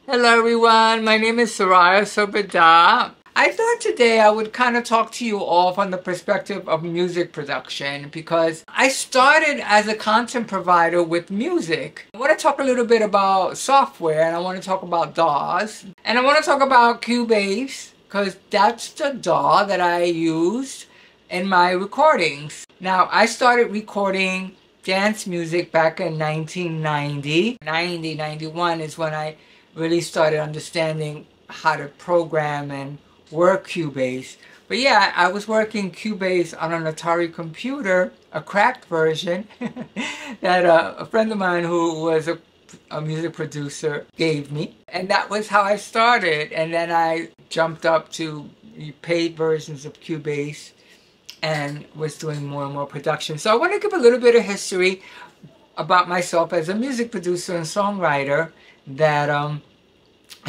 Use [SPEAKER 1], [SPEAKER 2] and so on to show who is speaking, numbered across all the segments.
[SPEAKER 1] Hello everyone, my name is Soraya Sobada. I thought today I would kind of talk to you all from the perspective of music production because I started as a content provider with music. I want to talk a little bit about software, and I want to talk about DAWs, and I want to talk about Cubase because that's the DAW that I used in my recordings. Now, I started recording dance music back in 1990. 91 is when I really started understanding how to program and work Cubase. But yeah, I was working Cubase on an Atari computer, a cracked version, that a friend of mine who was a music producer gave me. And that was how I started. And then I jumped up to paid versions of Cubase and was doing more and more production. So I want to give a little bit of history about myself as a music producer and songwriter. That I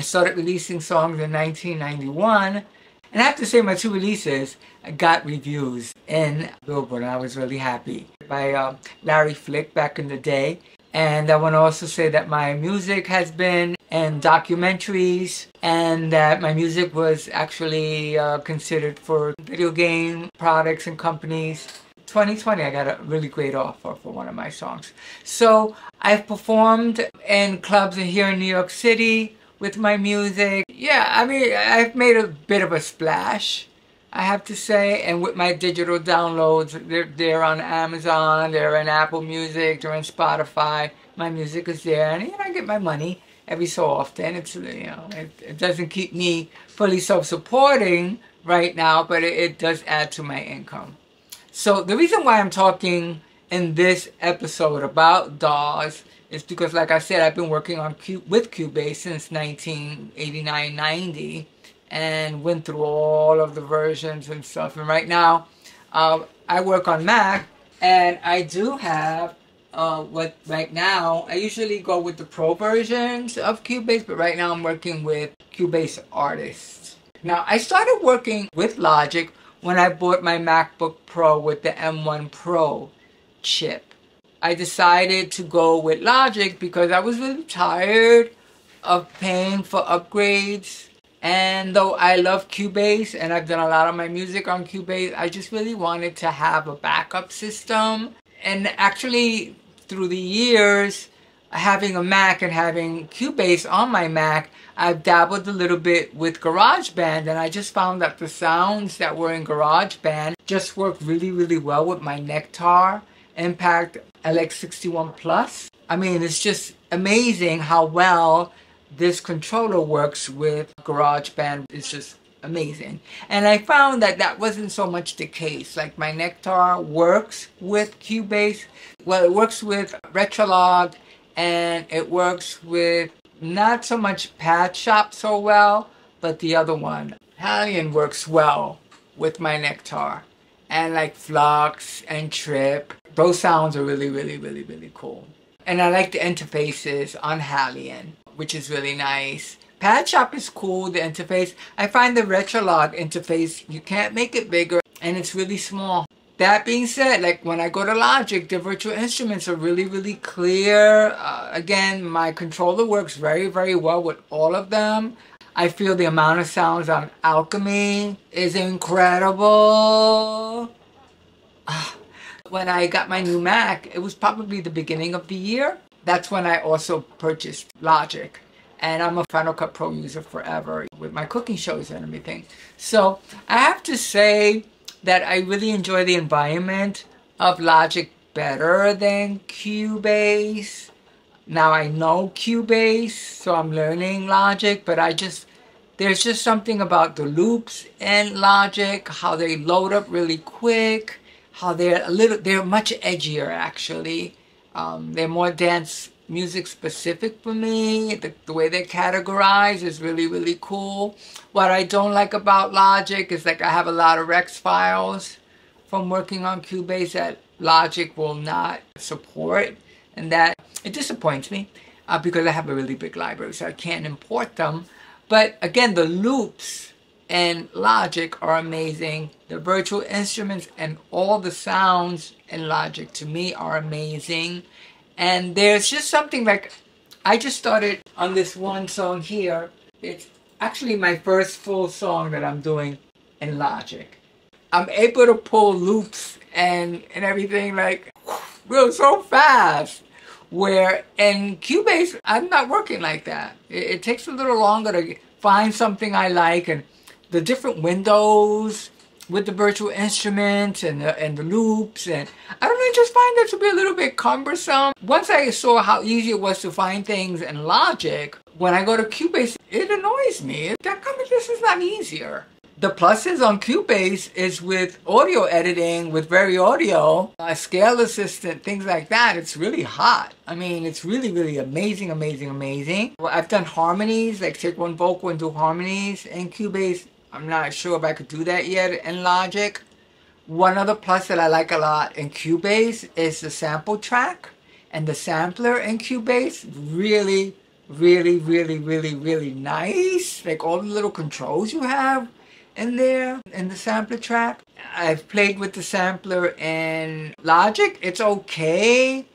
[SPEAKER 1] started releasing songs in 1991, and I have to say my two releases got reviews in Billboard, and I was really happy. By Larry Flick back in the day. And I want to also say that my music has been in documentaries, and that my music was actually considered for video game products and companies. 2020, I got a really great offer for one of my songs. So I've performed in clubs here in New York City with my music. Yeah, I mean, I've made a bit of a splash, I have to say. And with my digital downloads, they're on Amazon, they're in Apple Music, they're in Spotify. My music is there, and I get my money every so often. It's, it doesn't keep me fully self-supporting right now, but it does add to my income. So the reason why I'm talking in this episode about DAWs is because, like I said, I've been working on with Cubase since 1989-90 and went through all of the versions and stuff. And right now, I work on Mac, and I do have right now, I usually go with the Pro versions of Cubase, but right now I'm working with Cubase Artists. Now, I started working with Logic when I bought my MacBook Pro with the M1 Pro chip. I decided to go with Logic because I was really tired of paying for upgrades. And though I love Cubase and I've done a lot of my music on Cubase, I just really wanted to have a backup system. And actually, through the years, having a Mac and having Cubase on my Mac, I've dabbled a little bit with GarageBand, and I just found that the sounds that were in GarageBand just work really, really well with my Nectar Impact LX61 Plus. I mean, it's just amazing how well this controller works with GarageBand. It's just amazing. And I found that that wasn't so much the case. Like, my Nectar works with Cubase. Well, it works with Retrolog, and it works with not so much Pad Shop so well, but the other one. Halion works well with my Nectar. And like Flux and Trip, those sounds are really, really, really, really cool. And I like the interfaces on Halion, which is really nice. Pad Shop is cool, the interface. I find the Retrolog interface, you can't make it bigger, and it's really small. That being said, like when I go to Logic, the virtual instruments are really, really clear. Again, my controller works very, very well with all of them. I feel the amount of sounds on Alchemy is incredible. When I got my new Mac, it was probably the beginning of the year. That's when I also purchased Logic. And I'm a Final Cut Pro user forever with my cooking shows and everything. So I have to say that I really enjoy the environment of Logic better than Cubase. Now I know Cubase, so I'm learning Logic, but there's just something about the loops in Logic, how they load up really quick, how they're much edgier actually. They're more dance music specific for me. The way they're categorized is really, really cool. What I don't like about Logic is like I have a lot of Rex files from working on Cubase that Logic will not support, and that it disappoints me because I have a really big library, so I can't import them. But again, the loops in Logic are amazing. The virtual instruments and all the sounds in Logic to me are amazing. And there's just something like I just started on this one song here. It's actually my first full song that I'm doing in Logic. I'm able to pull loops and everything like real so fast. Where in Cubase, I'm not working like that. It takes a little longer to find something I like, and the different windows with the virtual instruments and the loops, and I don't know, I just find that to be a little bit cumbersome. Once I saw how easy it was to find things in Logic, when I go to Cubase, it annoys me. This is not easier. The pluses on Cubase is with audio editing, with Very Audio, Scale Assistant, things like that. It's really hot. I mean, it's really, really amazing, amazing, amazing. Well, I've done harmonies, like take one vocal and do harmonies in Cubase. I'm not sure if I could do that yet in Logic. One other plus that I like a lot in Cubase is the sample track. And the sampler in Cubase, really, really, really, really, really nice. Like all the little controls you have in there, in the sampler track. I've played with the sampler in Logic. It's okay.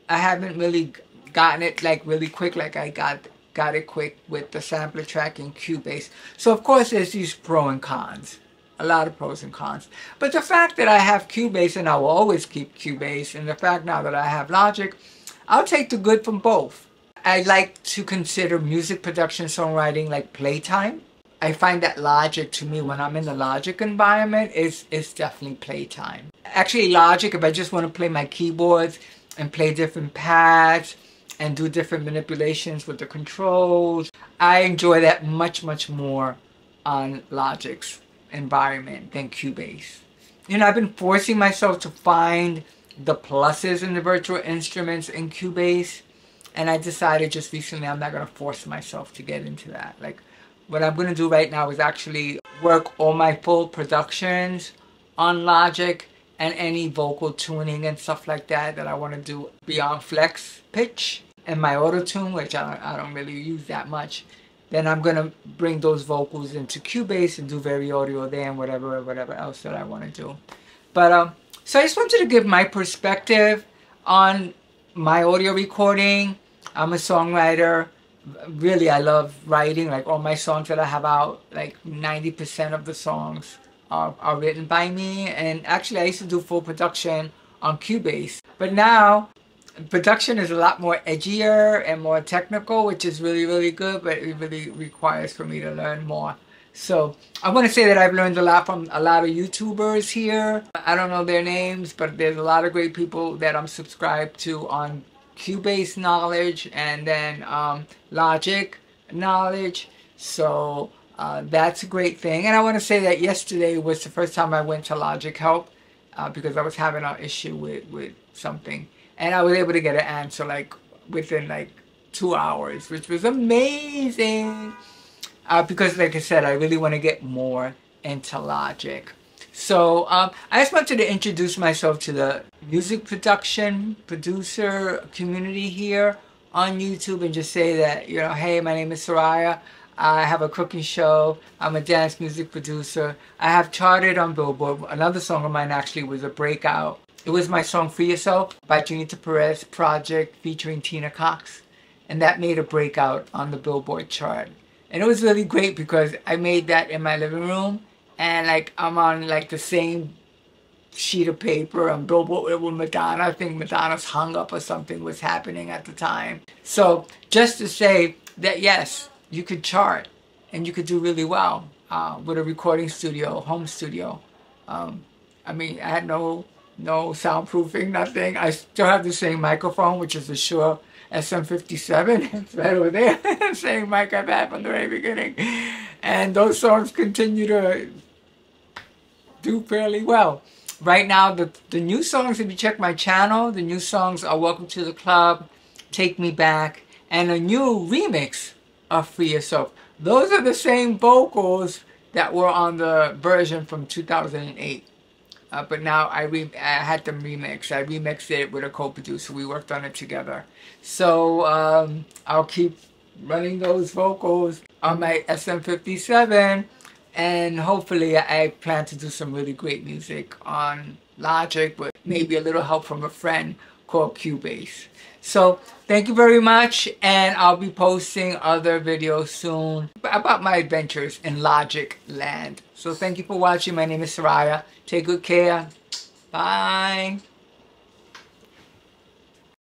[SPEAKER 1] I haven't really gotten it like really quick like I got it quick with the sampler track in Cubase. So of course there's these pros and cons. A lot of pros and cons. But the fact that I have Cubase, and I will always keep Cubase, and the fact now that I have Logic, I'll take the good from both. I like to consider music production songwriting like playtime. I find that Logic, to me, when I'm in the Logic environment, is definitely playtime. Actually, Logic, if I just want to play my keyboards and play different pads and do different manipulations with the controls, I enjoy that much, much more on Logic's environment than Cubase. You know, I've been forcing myself to find the pluses in the virtual instruments in Cubase, and I decided just recently I'm not going to force myself to get into that. Like, what I'm going to do right now is actually work all my full productions on Logic, and any vocal tuning and stuff like that I want to do beyond flex pitch and my auto tune, which I don't really use that much. Then I'm going to bring those vocals into Cubase and do Very Audio there and whatever else that I want to do. But so I just wanted to give my perspective on my audio recording. I'm a songwriter. Really, I love writing. Like all my songs that I have out, like 90% of the songs are written by me. And actually, I used to do full production on Cubase. But now, production is a lot more edgier and more technical, which is really, really good. But it really requires for me to learn more. So I want to say that I've learned a lot from a lot of YouTubers here. I don't know their names, but there's a lot of great people that I'm subscribed to on Cubase knowledge, and then Logic knowledge. So that's a great thing. And I want to say that yesterday was the first time I went to Logic Help because I was having an issue with something, and I was able to get an answer like within like 2 hours, which was amazing. Because like I said, I really want to get more into Logic. So I just wanted to introduce myself to the music producer community here on YouTube, and just say that, you know, hey, my name is Soraya. I have a cooking show. I'm a dance music producer. I have charted on Billboard. Another song of mine actually was a breakout. It was my song Free Yourself by Junita Perez project featuring Tina Cox. And that made a breakout on the Billboard chart. And it was really great because I made that in my living room. And like I'm on like the same sheet of paper on Billboard with Madonna. I think Madonna's hung up or something was happening at the time. So just to say that yes, you could chart and you could do really well with a recording studio, home studio. I mean, I had no soundproofing, nothing. I still have the same microphone, which is the Shure SM57. It's right over there. Same mic I've had from the very beginning. And those songs continue to do fairly well. Right now, the new songs, if you check my channel, the new songs are Welcome to the Club, Take Me Back, and a new remix of Free Yourself. Those are the same vocals that were on the version from 2008. But now I had them remixed. I remixed it with a co-producer. We worked on it together. So I'll keep running those vocals on my SM57. And hopefully I plan to do some really great music on Logic, with maybe a little help from a friend called Cubase. So thank you very much, and I'll be posting other videos soon about my adventures in Logic land. So thank you for watching. My name is Soraya. Take good care. Bye.